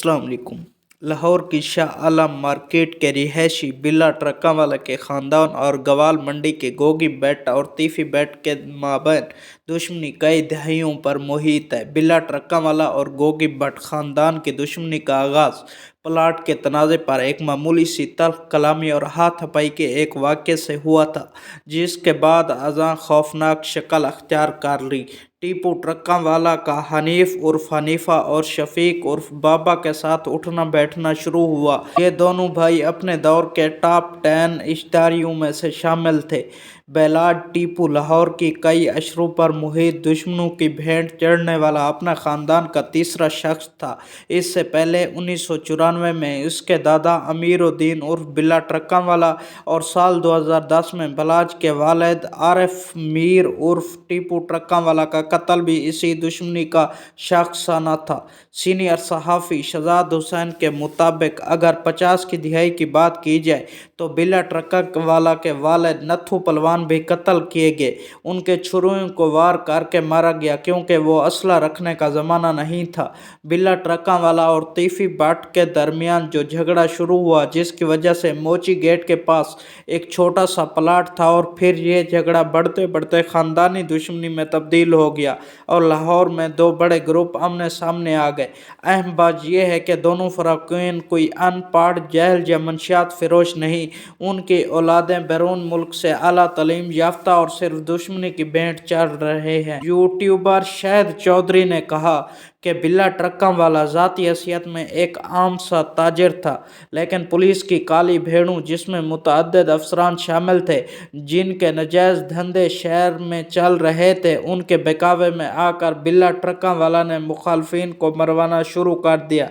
अस्सलाम वालेकुम। लाहौर की शाह आलम मार्केट के रिहायशी बिल्ला ट्रकावाला के ख़ानदान और गवाल मंडी के गोगी बेट और तीफी बेट के माबैन दुश्मनी कई दहाइयों पर मुहित है। बिल्ला ट्रकावाला और गोगी भट्ट ख़ानदान की दुश्मनी का आगाज़ प्लाट के तनाज़े पर एक मामूली सी तल्ख़ कलामी और हाथापाई के एक वाक़ये से हुआ था, जिसके बाद अज़ां खौफनाक शक्ल अख्तियार कर ली। टीपू ट्रकावाला का हनीफ उर्फ हनीफा और शफीक उर्फ बाबा के साथ उठना बैठना शुरू हुआ। ये दोनों भाई अपने दौर के टॉप 10 इश्तारियों में से शामिल थे। बेलाड टीपू लाहौर की कई अशरों पर मुहित दुश्मनों की भेंट चढ़ने वाला अपना ख़ानदान का तीसरा शख्स था। इससे पहले 1994 में उसके दादा अमीरुद्दीन उर्फ बिल्ला ट्रकावाला और साल 2010 में बलाज के वालिद आरिफ मीर उर्फ टीपू ट्रकावाला का कत्ल भी इसी दुश्मनी का शाखसाना था। सीनियर सहाफ़ी शहजाद हुसैन के मुताबिक अगर 50 की दिहाई की बात की जाए तो बिल्ला ट्रकावाला के वालिद नत्थू पलवान भी कत्ल किए गए। उनके छुरियों को वार करके मारा गया क्योंकि वो असला रखने का ज़माना नहीं था। बिल्ला ट्रकावाला और तीफी भट्ट के दरमियान जो झगड़ा शुरू हुआ, जिसकी वजह से मोची गेट के पास एक छोटा सा प्लाट था, और फिर ये झगड़ा बढ़ते बढ़ते ख़ानदानी दुश्मनी में तब्दील हो गया और लाहौर में दो बड़े ग्रुप आमने सामने आ गए। अहम बात यह है कि दोनों फ़राक़ीन कोई अनपढ़ जहल या मंशियात फ़रोश नहीं, उनकी औलादें बैरून मुल्क से आला तालीम याफ्ता और सिर्फ दुश्मनी की भेंट चढ़ रहे हैं। यूट्यूबर शाहिद चौधरी ने कहा कि बिल्ला ट्रकावाला ज़ाती हैसियत में एक आम सा ताजिर था, लेकिन पुलिस की काली भेड़ों, जिसमें मुतअद्दिद अफसरान शामिल थे जिनके नाजायज़ धंधे शहर में चल रहे थे, उनके बहकावे में आकर बिल्ला ट्रकावाला ने मुखालफिन को मरवाना शुरू कर दिया।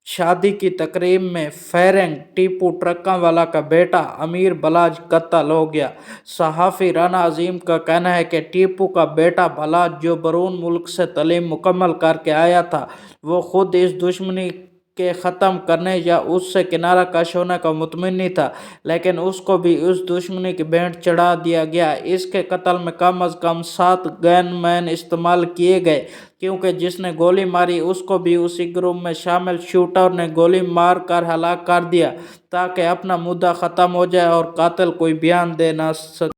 शादी की तकरीब में फैरेंग टीपू ट्रकावाला का बेटा अमीर बलाज कत्ल हो गया। सहाफ़ी राना अजीम का कहना है कि टीपू का बेटा बलाज, जो बैरून मुल्क से तालीम मुकम्मल करके आया था, वो खुद इस दुश्मनी के ख़त्म करने या उससे किनारा कश होने का मुतमन्नी था, लेकिन उसको भी उस दुश्मनी की भेंट चढ़ा दिया गया। इसके कत्ल में कम अज़ कम 7 गनमैन इस्तेमाल किए गए, क्योंकि जिसने गोली मारी उसको भी उसी ग्रुप में शामिल शूटर ने गोली मार कर हलाक कर दिया, ताकि अपना मुद्दा ख़त्म हो जाए और कातिल कोई बयान दे ना सके।